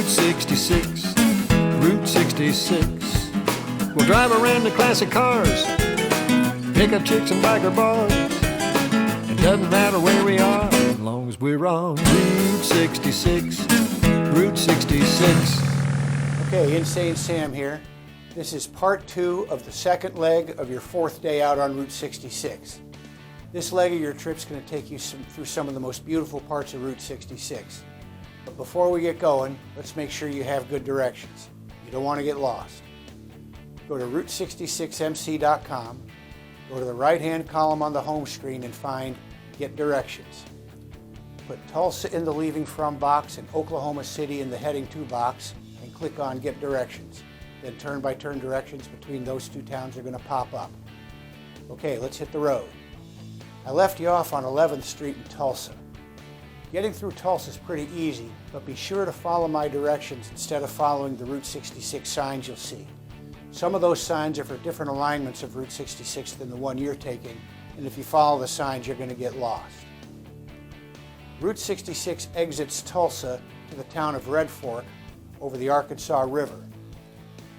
Route 66, Route 66. We'll drive around the classic cars, pick up chicks and biker bars. It doesn't matter where we are, as long as we're on Route 66, Route 66. Okay, Insane Sam here. This is part 2 of the second leg of your 4th day out on Route 66. This leg of your trip's going to take you through some of the most beautiful parts of Route 66. But before we get going, let's make sure you have good directions. You don't want to get lost. Go to route66mc.com, go to the right-hand column on the home screen and find Get Directions. Put Tulsa in the Leaving From box and Oklahoma City in the Heading To box and click on Get Directions. Then turn-by-turn directions between those two towns are going to pop up. Okay, let's hit the road. I left you off on 11th Street in Tulsa. Getting through Tulsa is pretty easy, but be sure to follow my directions instead of following the Route 66 signs you'll see. Some of those signs are for different alignments of Route 66 than the one you're taking, and if you follow the signs, you're going to get lost. Route 66 exits Tulsa to the town of Red Fork over the Arkansas River.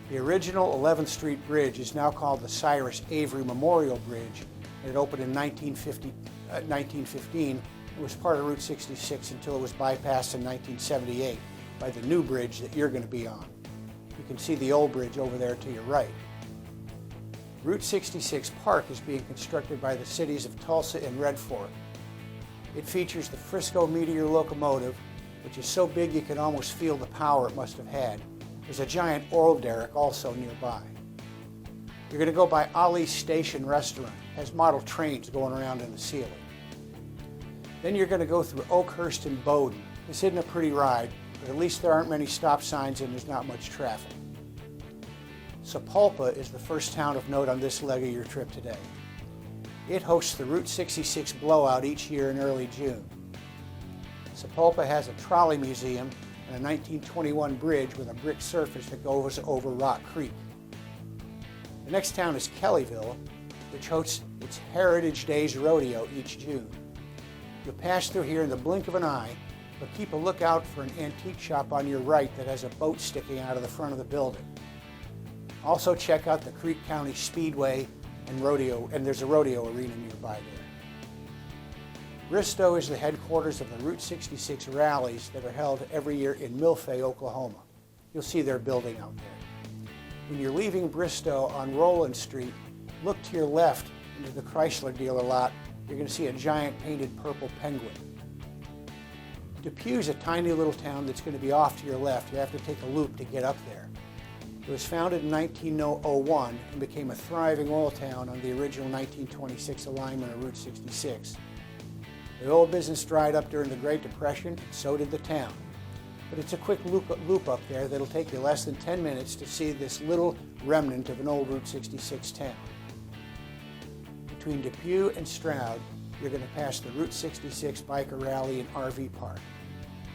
The original 11th Street Bridge is now called the Cyrus Avery Memorial Bridge, and it opened in 1915 and was part of Route 66 until it was bypassed in 1978 by the new bridge that you're going to be on. You can see the old bridge over there to your right. Route 66 Park is being constructed by the cities of Tulsa and Red Fork. It features the Frisco Meteor locomotive, which is so big you can almost feel the power it must have had. There's a giant oil derrick also nearby. You're going to go by Ollie's Station Restaurant. It has model trains going around in the ceiling. Then you're going to go through Oakhurst and Bowdoin. This isn't a pretty ride, but at least there aren't many stop signs and there's not much traffic. Sapulpa is the first town of note on this leg of your trip today. It hosts the Route 66 blowout each year in early June. Sepulpa has a Trolly Museum and a 1921 bridge with a brick surface that goes over Rock Creek. The next town is Kellyville, which hosts its Heritage Days Rodeo each June. You'll pass through here in the blink of an eye, but keep a lookout for an antique shop on your right that has a boat sticking out of the front of the building. Also check out the Creek County Speedway and rodeo, and there's a rodeo arena nearby there. Barstow is the headquarters of the Route 66 rallies that are held every year in Milfay, Oklahoma. You'll see their building out there. When you're leaving Barstow on Rowland Street, look to your left into the Chrysler dealer lot. You're going to see a giant painted purple penguin. Depew is a tiny little town that's going to be off to your left. You have to take a loop to get up there. It was founded in 1901 and became a thriving oil town on the original 1926 alignment of Route 66. The oil business dried up during the Great Depression, and so did the town. But it's a quick loop up there that'll take you less than 10 minutes to see this little remnant of an old Route 66 town. Between Depew and Stroud, you're going to pass the Route 66 Biker Rally and RV Park.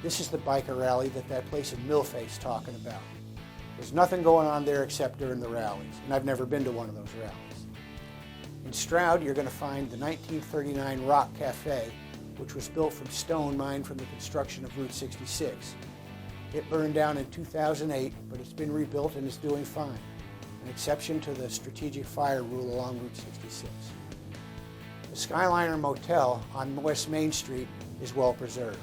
This is the biker rally that place in Milfay is talking about. There's nothing going on there except during the rallies, and I've never been to one of those rallies. In Stroud, you're going to find the 1939 Rock Cafe, which was built from stone mined from the construction of Route 66. It burned down in 2008, but it's been rebuilt and is doing fine, an exception to the strategic fire rule along Route 66. The Skyliner Motel on West Main Street is well preserved.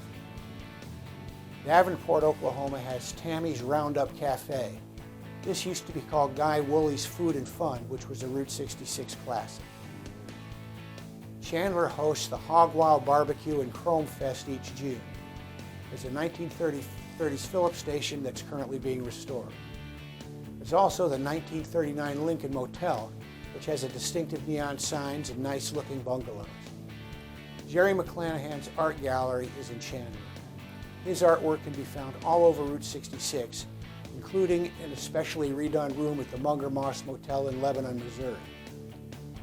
Davenport, Oklahoma has Tammy's Roundup Cafe. This used to be called Gar Wooley's Food and Fun, which was a Route 66 classic. Chandler hosts the Hog Wild Barbecue and Chrome Fest each June. There's a 1930s Phillips station that's currently being restored. There's also the 1939 Lincoln Motel, which has a distinctive neon signs and nice-looking bungalows. Jerry McClanahan's art gallery is in Chandler. His artwork can be found all over Route 66, including in a specially redone room at the Munger Moss Motel in Lebanon, Missouri.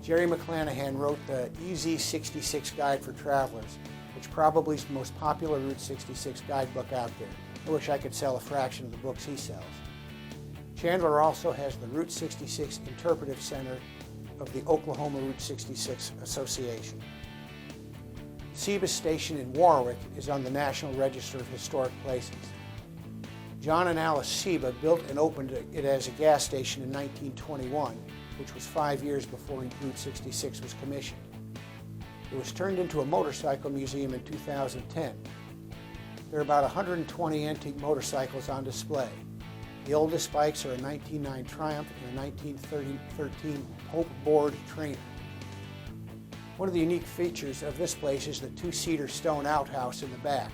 Jerry McClanahan wrote the Easy 66 Guide for Travelers, which probably is the most popular Route 66 guidebook out there. I wish I could sell a fraction of the books he sells. Chandler also has the Route 66 Interpretive Center of the Oklahoma Route 66 Association. Seaba Station in Warwick is on the National Register of Historic Places. John and Alice Seaba built and opened it as a gas station in 1921, which was 5 years before Route 66 was commissioned. It was turned into a motorcycle museum in 2010. There are about 120 antique motorcycles on display. The oldest bikes are a 1909 Triumph and a 1913 Pope board trainer. One of the unique features of this place is the two-seater stone outhouse in the back.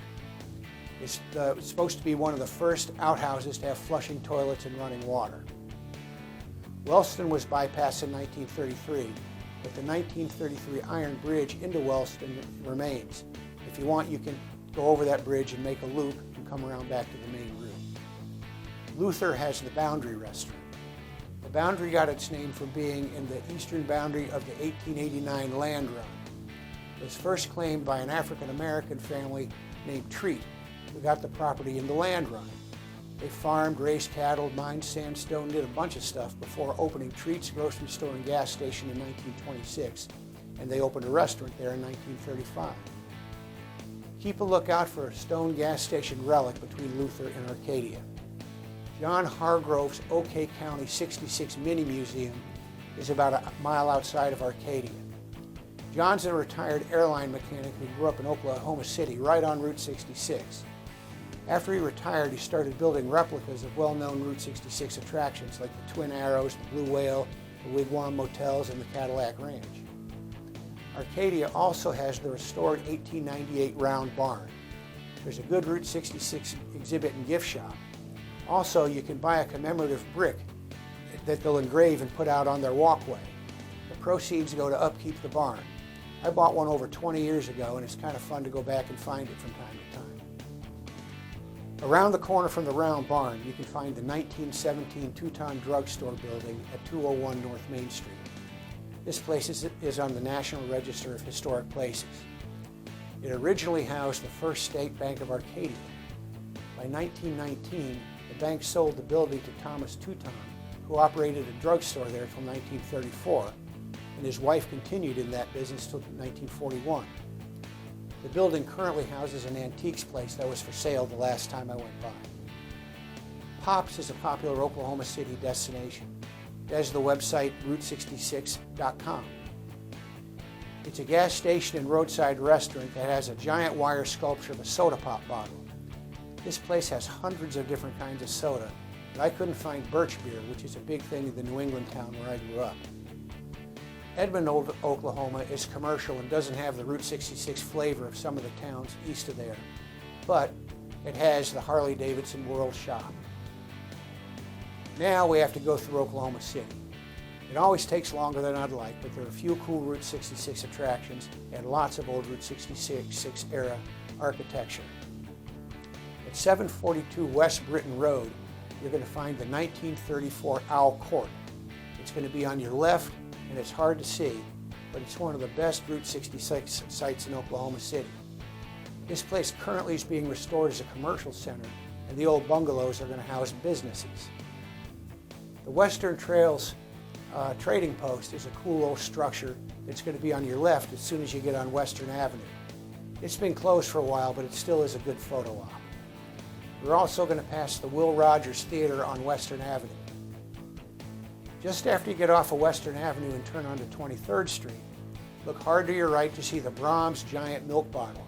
It's supposed to be one of the first outhouses to have flushing toilets and running water. Wellston was bypassed in 1933, but the 1933 iron bridge into Wellston remains. If you want, you can go over that bridge and make a loop and come around back to the main route. Luther has the Boundary Restroom. The Boundary got its name from being in the eastern boundary of the 1889 land run. It was first claimed by an African-American family named Treat, who got the property in the land run. They farmed, raised cattle, mined sandstone, did a bunch of stuff before opening Treat's grocery store and gas station in 1926, and they opened a restaurant there in 1935. Keep a lookout for a stone gas station relic between Luther and Arcadia. John Hargrove's OK County 66 Mini Museum is about a mile outside of Arcadia. John's a retired airline mechanic who grew up in Oklahoma City, right on Route 66. After he retired, he started building replicas of well-known Route 66 attractions like the Twin Arrows, the Blue Whale, the Wigwam Motels, and the Cadillac Ranch. Arcadia also has the restored 1898 round barn. There's a good Route 66 exhibit and gift shop. Also, you can buy a commemorative brick that they'll engrave and put out on their walkway. The proceeds go to upkeep the barn. I bought one over 20 years ago, and it's kind of fun to go back and find it from time to time. Around the corner from the round barn, you can find the 1917 two-ton drugstore building at 201 North Main Street. This place is on the National Register of Historic Places. It originally housed the First State Bank of Arcadia. By 1919, the bank sold the building to Thomas Touton, who operated a drugstore there until 1934, and his wife continued in that business until 1941. The building currently houses an antiques place that was for sale the last time I went by. Pops is a popular Oklahoma City destination. It has the website route66.com. It's a gas station and roadside restaurant that has a giant wire sculpture of a soda pop bottle. This place has hundreds of different kinds of soda, but I couldn't find birch beer, which is a big thing in the New England town where I grew up. Edmond, Oklahoma is commercial and doesn't have the Route 66 flavor of some of the towns east of there, but it has the Harley-Davidson World Shop. Now we have to go through Oklahoma City. It always takes longer than I'd like, but there are a few cool Route 66 attractions and lots of old Route 66 era architecture. At 742 West Britain Road, you're going to find the 1934 Owl Court. It's going to be on your left, and it's hard to see, but it's one of the best Route 66 sites in Oklahoma City. This place currently is being restored as a commercial center, and the old bungalows are going to house businesses. The Western Trails Trading Post is a cool old structure that's going to be on your left as soon as you get on Western Avenue. It's been closed for a while, but it still is a good photo op. We're also going to pass the Will Rogers Theater on Western Avenue. Just after you get off of Western Avenue and turn onto 23rd Street, look hard to your right to see the Brahms giant milk bottle.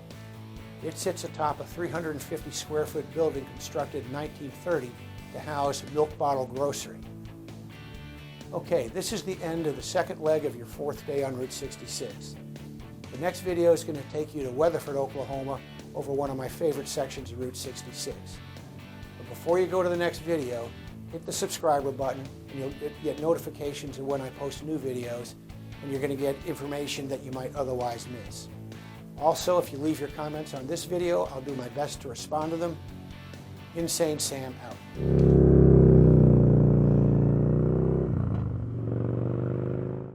It sits atop a 350 square foot building constructed in 1930 to house Milk Bottle Grocery. Okay, this is the end of the second leg of your fourth day on Route 66. The next video is going to take you to Weatherford, Oklahoma, over one of my favorite sections of Route 66. But before you go to the next video, hit the subscriber button and you'll get notifications of when I post new videos, and you're going to get information that you might otherwise miss. Also, if you leave your comments on this video, I'll do my best to respond to them. Insane Sam out.